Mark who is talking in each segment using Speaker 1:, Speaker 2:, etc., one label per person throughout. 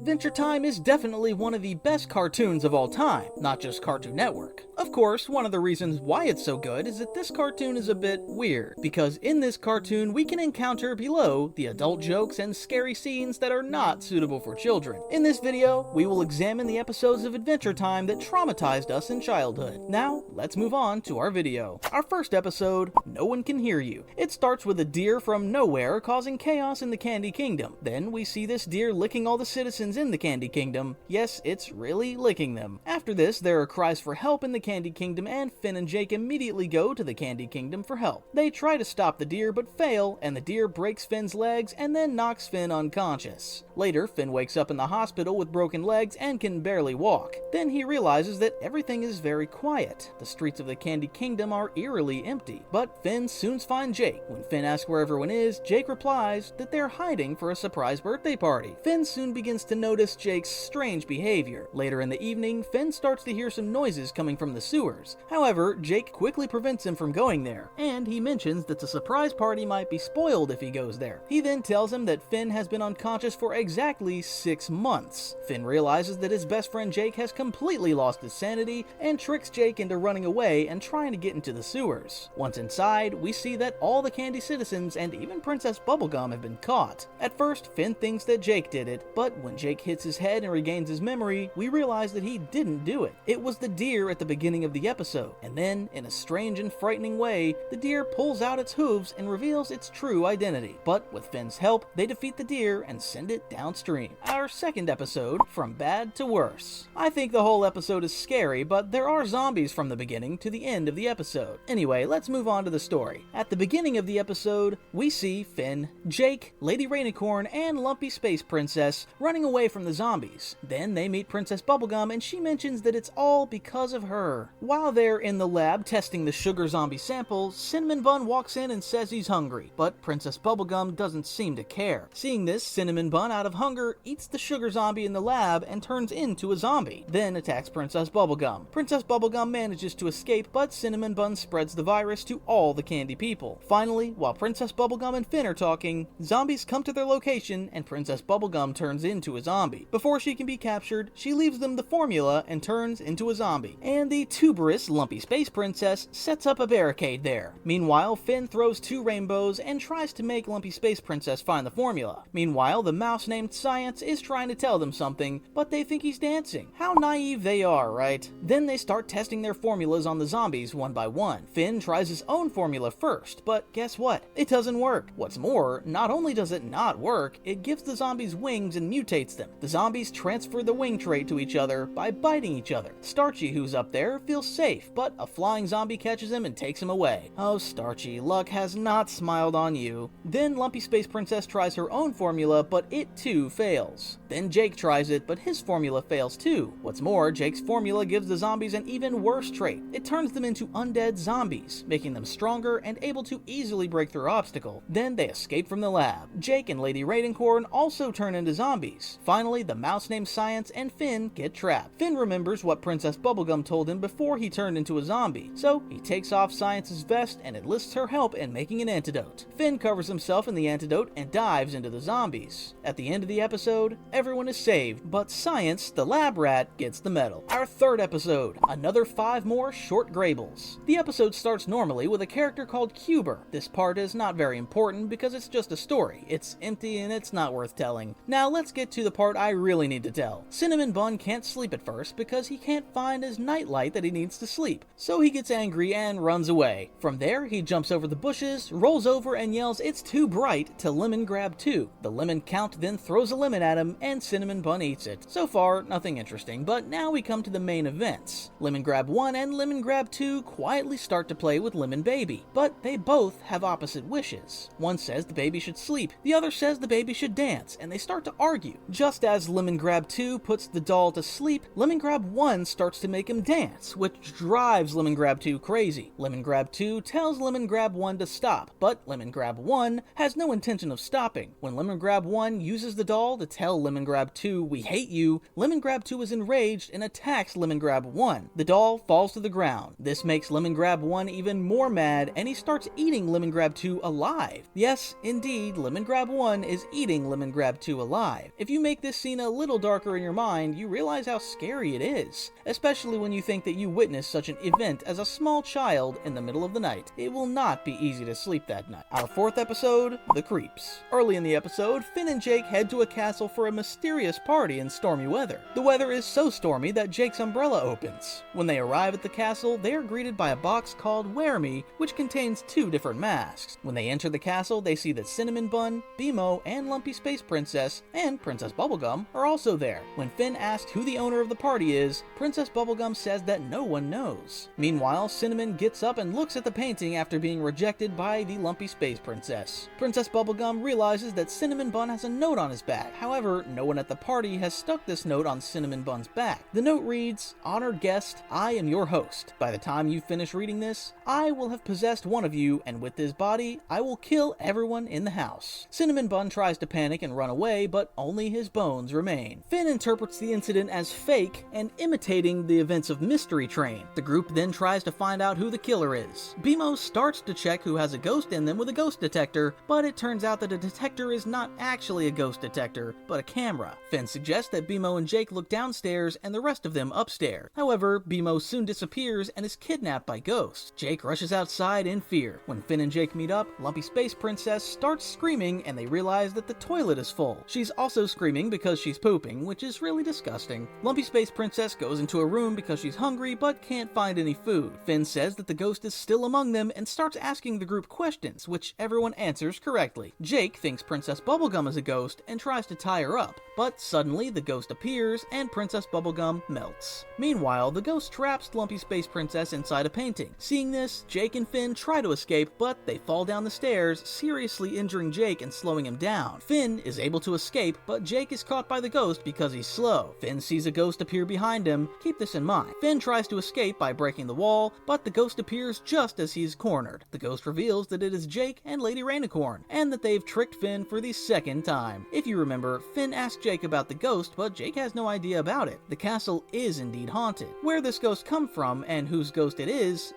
Speaker 1: Adventure Time is definitely one of the best cartoons of all time, not just Cartoon Network. Of course, one of the reasons why it's so good is that this cartoon is a bit weird, because in this cartoon we can encounter below the adult jokes and scary scenes that are not suitable for children. In this video, we will examine the episodes of Adventure Time that traumatized us in childhood. Now, let's move on to our video. Our first episode, No One Can Hear You. It starts with a deer from nowhere causing chaos in the Candy Kingdom. Then we see this deer licking all the citizens in the Candy Kingdom. Yes, it's really licking them. After this, there are cries for help in the Candy Kingdom, and Finn and Jake immediately go to the Candy Kingdom for help. They try to stop the deer but fail, and the deer breaks Finn's legs and then knocks Finn unconscious. Later, Finn wakes up in the hospital with broken legs and can barely walk. Then he realizes that everything is very quiet. The streets of the Candy Kingdom are eerily empty. But Finn soon finds Jake. When Finn asks where everyone is, Jake replies that they're hiding for a surprise birthday party. Finn soon begins to notice Jake's strange behavior. Later in the evening, Finn starts to hear some noises coming from the sewers. However, Jake quickly prevents him from going there, and he mentions that the surprise party might be spoiled if he goes there. He then tells him that Finn has been unconscious for exactly 6 months. Finn realizes that his best friend Jake has completely lost his sanity and tricks Jake into running away and trying to get into the sewers. Once inside, we see that all the Candy citizens and even Princess Bubblegum have been caught. At first, Finn thinks that Jake did it, but when Jake hits his head and regains his memory, we realize that he didn't do it. It was the deer at the beginning of the episode, and then, in a strange and frightening way, the deer pulls out its hooves and reveals its true identity. But with Finn's help, they defeat the deer and send it downstream. Our second episode, From Bad to Worse. I think the whole episode is scary, but there are zombies from the beginning to the end of the episode. Anyway, let's move on to the story. At the beginning of the episode, we see Finn, Jake, Lady Rainicorn, and Lumpy Space Princess running away from the zombies. Then they meet Princess Bubblegum, and she mentions that it's all because of her. While they're in the lab testing the sugar zombie samples, Cinnamon Bun walks in and says he's hungry, but Princess Bubblegum doesn't seem to care. Seeing this, Cinnamon Bun, out of hunger, eats the sugar zombie in the lab and turns into a zombie, then attacks Princess Bubblegum. Princess Bubblegum manages to escape, but Cinnamon Bun spreads the virus to all the Candy people. Finally, while Princess Bubblegum and Finn are talking, zombies come to their location and Princess Bubblegum turns into a zombie. Before she can be captured, she leaves them the formula and turns into a zombie. And the tuberous Lumpy Space Princess sets up a barricade there. Meanwhile, Finn throws 2 rainbows and tries to make Lumpy Space Princess find the formula. Meanwhile, the mouse named Science is trying to tell them something, but they think he's dancing. How naive they are, right? Then they start testing their formulas on the zombies one by one. Finn tries his own formula first, but guess what? It doesn't work. What's more, not only does it not work, it gives the zombies wings and mutates them. The zombies transfer the wing trait to each other by biting each other. Starchy, who's up there, feels safe, but a flying zombie catches him and takes him away. Oh, Starchy, luck has not smiled on you. Then Lumpy Space Princess tries her own formula, but it too fails. Then Jake tries it, but his formula fails too. What's more, Jake's formula gives the zombies an even worse trait. It turns them into undead zombies, making them stronger and able to easily break through obstacles. Then they escape from the lab. Jake and Lady Rainicorn also turn into zombies. Finally, the mouse named Science and Finn get trapped. Finn remembers what Princess Bubblegum told him before he turned into a zombie, so he takes off Science's vest and enlists her help in making an antidote. Finn covers himself in the antidote and dives into the zombies. At the end of the episode, everyone is saved, but Science, the lab rat, gets the medal. Our third episode, another 5 more short graybles. The episode starts normally with a character called Cuber. This part is not very important because it's just a story. It's empty and it's not worth telling. Now let's get to the part I really need to tell. Cinnamon Bun can't sleep at first because he can't find his nightlight that he needs to sleep. So he gets angry and runs away. From there, he jumps over the bushes, rolls over and yells "It's too bright" to Lemon Grab 2. The Lemon Count then throws a lemon at him and Cinnamon Bun eats it. So far, nothing interesting, but now we come to the main events. Lemon Grab 1 and Lemon Grab 2 quietly start to play with Lemon Baby, but they both have opposite wishes. One says the baby should sleep, the other says the baby should dance, and they start to argue. Just as Lemon Grab 2 puts the doll to sleep, Lemon Grab 1 starts to make him dance, which drives Lemon Grab 2 crazy. Lemon Grab 2 tells Lemon Grab 1 to stop, but Lemon Grab 1 has no intention of stopping. When Lemon Grab 1 uses the doll to tell Lemon Grab 2, "We hate you," Lemon Grab 2 is enraged and attacks Lemon Grab 1. The doll falls to the ground. This makes Lemon Grab 1 even more mad, and he starts eating Lemon Grab 2 alive. Yes, indeed, Lemon Grab 1 is eating Lemon Grab 2 alive. If you made make this scene a little darker in your mind, you realize how scary it is, especially when you think that you witnessed such an event as a small child in the middle of the night. It will not be easy to sleep that night. Our fourth episode, The Creeps. Early in the episode, Finn and Jake head to a castle for a mysterious party in stormy weather. The weather is so stormy that Jake's umbrella opens. When they arrive at the castle, they are greeted by a box called Wear Me, which contains 2 different masks. When they enter the castle, they see that Cinnamon Bun, BMO, and Lumpy Space Princess, and Princess Bubblegum are also there. When Finn asks who the owner of the party is, Princess Bubblegum says that no one knows. Meanwhile, Cinnamon gets up and looks at the painting after being rejected by the Lumpy Space Princess. Princess Bubblegum realizes that Cinnamon Bun has a note on his back. However, no one at the party has stuck this note on Cinnamon Bun's back. The note reads, "Honored guest, I am your host. By the time you finish reading this, I will have possessed one of you, and with this body, I will kill everyone in the house." Cinnamon Bun tries to panic and run away, but only his bones remain. Finn interprets the incident as fake and imitating the events of Mystery Train. The group then tries to find out who the killer is. BMO starts to check who has a ghost in them with a ghost detector, but it turns out that a detector is not actually a ghost detector, but a camera. Finn suggests that BMO and Jake look downstairs and the rest of them upstairs. However, BMO soon disappears and is kidnapped by ghosts. Jake rushes outside in fear. When Finn and Jake meet up, Lumpy Space Princess starts screaming and they realize that the toilet is full. She's also screaming because she's pooping, which is really disgusting. Lumpy Space Princess goes into a room because she's hungry but can't find any food. Finn says that the ghost is still among them and starts asking the group questions, which everyone answers correctly. Jake thinks Princess Bubblegum is a ghost and tries to tie her up, but suddenly the ghost appears and Princess Bubblegum melts. Meanwhile, the ghost traps Lumpy Space Princess inside a painting. Seeing this, Jake and Finn try to escape, but they fall down the stairs, seriously injuring Jake and slowing him down. Finn is able to escape, but Jake is caught by the ghost because he's slow. Finn sees a ghost appear behind him. Keep this in mind. Finn tries to escape by breaking the wall, but the ghost appears just as he's cornered. The ghost reveals that it is Jake and Lady Rainicorn, and that they've tricked Finn for the second time. If you remember, Finn asked Jake about the ghost, but Jake has no idea about it. The castle is indeed haunted. Where this ghost comes from and whose ghost it is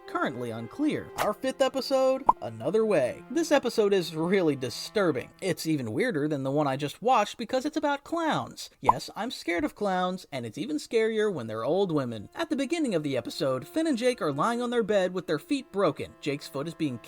Speaker 1: currently unclear. Our fifth episode, Another Way. This episode is really disturbing. It's even weirder than the one I just watched because it's about clowns. Yes, I'm scared of clowns, and it's even scarier when they're old women. At the beginning of the episode, Finn and Jake are lying on their bed with their feet broken. Jake's foot is being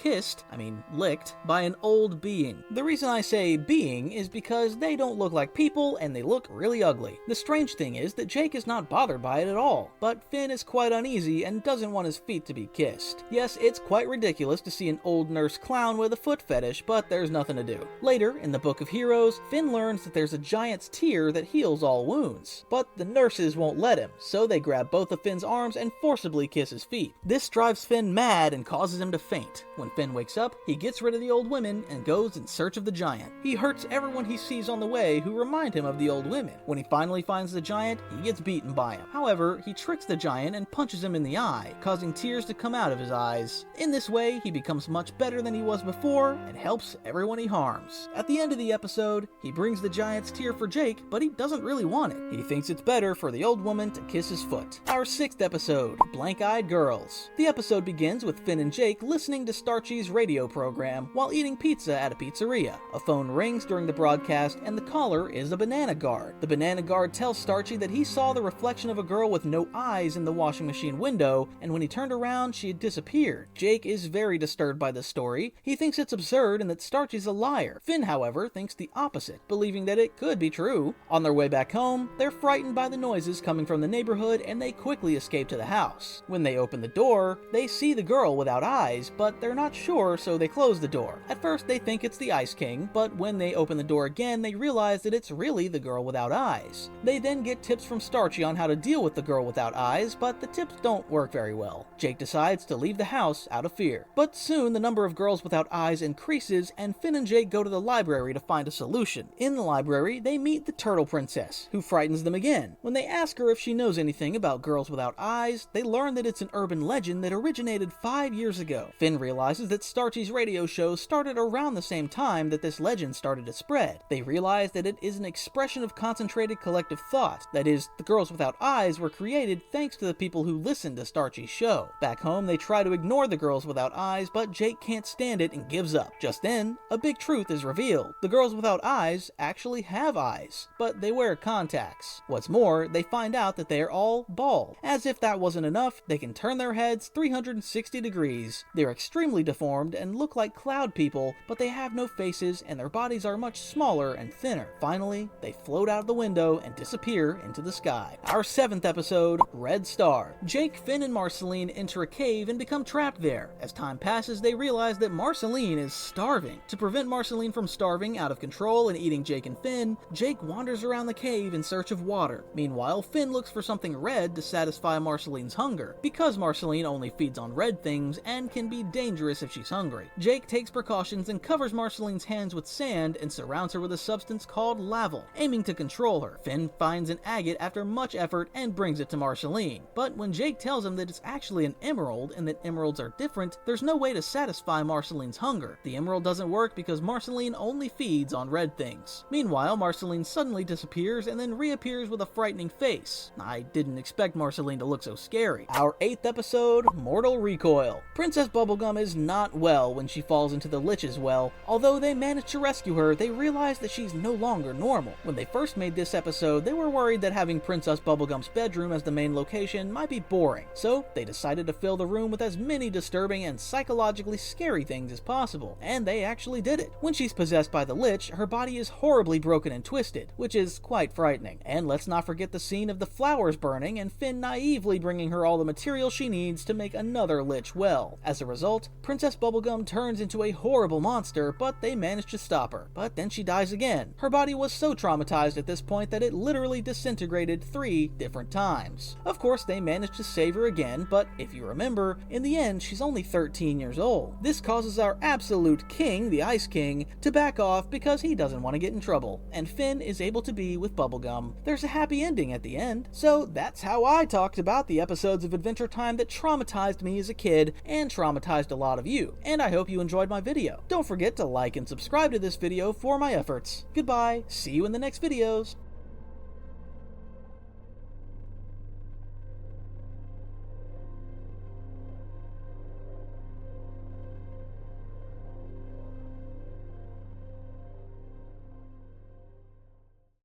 Speaker 1: licked, by an old being. The reason I say being is because they don't look like people and they look really ugly. The strange thing is that Jake is not bothered by it at all, but Finn is quite uneasy and doesn't want his feet to be kissed. Yes, it's quite ridiculous to see an old nurse clown with a foot fetish, but there's nothing to do. Later, in the Book of Heroes, Finn learns that there's a giant's tear that heals all wounds, but the nurses won't let him, so they grab both of Finn's arms and forcibly kiss his feet. This drives Finn mad and causes him to faint. When Finn wakes up, he gets rid of the old women and goes in search of the giant. He hurts everyone he sees on the way who remind him of the old women. When he finally finds the giant, he gets beaten by him. However, he tricks the giant and punches him in the eye, causing tears to come out of his eyes. In this way, he becomes much better than he was before and helps everyone he harms. At the end of the episode, he brings the giant's tear for Jake, but he doesn't really want it. He thinks it's better for the old woman to kiss his foot. Our sixth episode, Blank-Eyed Girls. The episode begins with Finn and Jake listening to Starchy's radio program while eating pizza at a pizzeria. A phone rings during the broadcast and the caller is a banana guard. The banana guard tells Starchy that he saw the reflection of a girl with no eyes in the washing machine window, and when he turned around, she had disappeared. Jake is very disturbed by this story. He thinks it's absurd and that Starchy's a liar. Finn, however, thinks the opposite, believing that it could be true. On their way back home, they're frightened by the noises coming from the neighborhood and they quickly escape to the house. When they open the door, they see the girl without eyes, but they're not sure, so they close the door. At first, they think it's the Ice King, but when they open the door again, they realize that it's really the girl without eyes. They then get tips from Starchy on how to deal with the girl without eyes, but the tips don't work very well. Jake decides to leave the house out of fear. But soon, the number of girls without eyes increases, and Finn and Jake go to the library to find a solution. In the library, they meet the Turtle Princess, who frightens them again. When they ask her if she knows anything about girls without eyes, they learn that it's an urban legend that originated 5 years ago. Finn realizes that Starchy's radio show started around the same time that this legend started to spread. They realize that it is an expression of concentrated collective thought. That is, the girls without eyes were created thanks to the people who listened to Starchy's show. Back home, they try to ignore the girls without eyes, but Jake can't stand it and gives up. Just then, a big truth is revealed. The girls without eyes actually have eyes, but they wear contacts. What's more, they find out that they are all bald. As if that wasn't enough, they can turn their heads 360 degrees. They're extremely deformed and look like cloud people, but they have no faces and their bodies are much smaller and thinner. Finally, they float out of the window and disappear into the sky. Our 7th episode, Red Star. Jake, Finn, and Marceline enter a cave and become trapped there. As time passes, they realize that Marceline is starving. To prevent Marceline from starving out of control and eating Jake and Finn, Jake wanders around the cave in search of water. Meanwhile, Finn looks for something red to satisfy Marceline's hunger, because Marceline only feeds on red things and can be dangerous if she's hungry. Jake takes precautions and covers Marceline's hands with sand and surrounds her with a substance called laval, aiming to control her. Finn finds an agate after much effort and brings it to Marceline. But when Jake tells him that it's actually an emerald and that emeralds are different, there's no way to satisfy Marceline's hunger. The emerald doesn't work because Marceline only feeds on red things. Meanwhile, Marceline suddenly disappears and then reappears with a frightening face. I didn't expect Marceline to look so scary. Our 8th episode, Mortal Recoil. Princess Bubblegum is not well when she falls into the Lich's well. Although they manage to rescue her, they realize that she's no longer normal. When they first made this episode, they were worried that having Princess Bubblegum's bedroom as the main location might be boring, so they decided to fill the room with as many disturbing and psychologically scary things as possible, and they actually did it. When she's possessed by the Lich, her body is horribly broken and twisted, which is quite frightening. And let's not forget the scene of the flowers burning and Finn naively bringing her all the material she needs to make another Lich well. As a result, Princess Bubblegum turns into a horrible monster, but they manage to stop her. But then she dies again. Her body was so traumatized at this point that it literally disintegrated 3 different times. Of course, they managed to save her again, but if you remember, in the end, she's only 13 years old. This causes our absolute king, the Ice King, to back off because he doesn't want to get in trouble, and Finn is able to be with Bubblegum. There's a happy ending at the end. So that's how I talked about the episodes of Adventure Time that traumatized me as a kid and traumatized a lot of you, and I hope you enjoyed my video. Don't forget to like and subscribe to this video for my efforts. Goodbye, see you in the next videos.